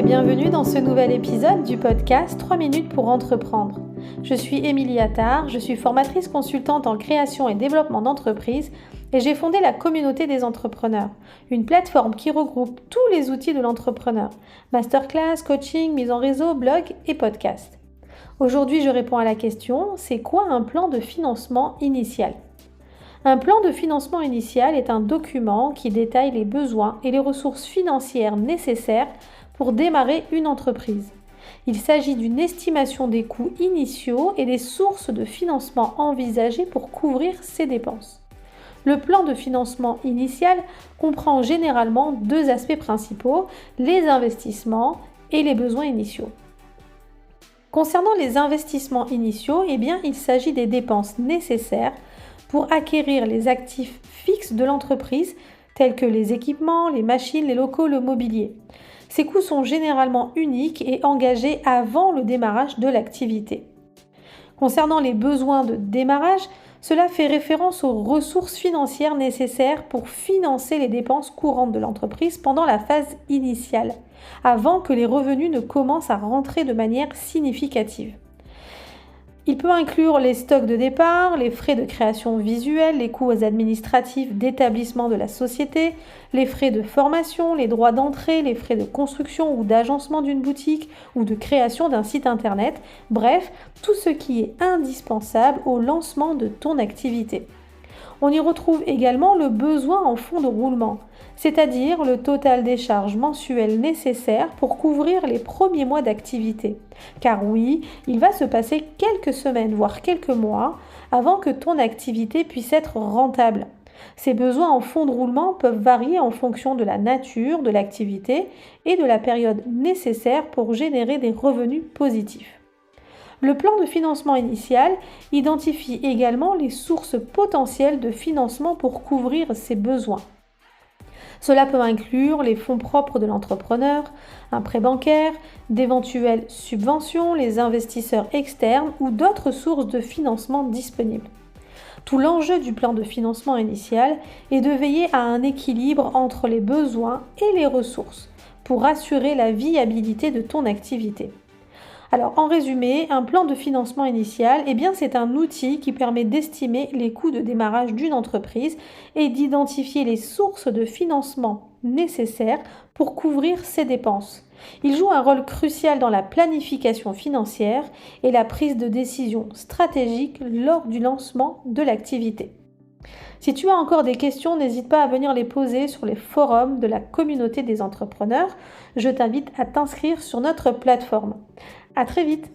bienvenue dans ce nouvel épisode du podcast 3 minutes pour entreprendre. Je suis Émilie Attard, je suis formatrice consultante en création et développement d'entreprises et j'ai fondé la communauté des entrepreneurs, une plateforme qui regroupe tous les outils de l'entrepreneur, masterclass, coaching, mise en réseau, blog et podcast. Aujourd'hui, je réponds à la question, c'est quoi un plan de financement initial ? Un plan de financement initial est un document qui détaille les besoins et les ressources financières nécessaires pour démarrer une entreprise. Il s'agit d'une estimation des coûts initiaux et des sources de financement envisagées pour couvrir ces dépenses. Le plan de financement initial comprend généralement deux aspects principaux, les investissements et les besoins initiaux. Concernant les investissements initiaux, il s'agit des dépenses nécessaires pour acquérir les actifs fixes de l'entreprise, tels que les équipements, les machines, les locaux, le mobilier. Ces coûts sont généralement uniques et engagés avant le démarrage de l'activité. Concernant les besoins de démarrage, cela fait référence aux ressources financières nécessaires pour financer les dépenses courantes de l'entreprise pendant la phase initiale, avant que les revenus ne commencent à rentrer de manière significative. Il peut inclure les stocks de départ, les frais de création visuelle, les coûts administratifs d'établissement de la société, les frais de formation, les droits d'entrée, les frais de construction ou d'agencement d'une boutique ou de création d'un site internet, bref, tout ce qui est indispensable au lancement de ton activité. On y retrouve également le besoin en fonds de roulement, c'est-à-dire le total des charges mensuelles nécessaires pour couvrir les premiers mois d'activité. Car oui, il va se passer quelques semaines, voire quelques mois, avant que ton activité puisse être rentable. Ces besoins en fonds de roulement peuvent varier en fonction de la nature de l'activité et de la période nécessaire pour générer des revenus positifs. Le plan de financement initial identifie également les sources potentielles de financement pour couvrir ces besoins. Cela peut inclure les fonds propres de l'entrepreneur, un prêt bancaire, d'éventuelles subventions, les investisseurs externes ou d'autres sources de financement disponibles. Tout l'enjeu du plan de financement initial est de veiller à un équilibre entre les besoins et les ressources pour assurer la viabilité de ton activité. Alors, en résumé, un plan de financement initial, c'est un outil qui permet d'estimer les coûts de démarrage d'une entreprise et d'identifier les sources de financement nécessaires pour couvrir ses dépenses. Il joue un rôle crucial dans la planification financière et la prise de décision stratégique lors du lancement de l'activité. Si tu as encore des questions, n'hésite pas à venir les poser sur les forums de la communauté des entrepreneurs. Je t'invite à t'inscrire sur notre plateforme. À très vite!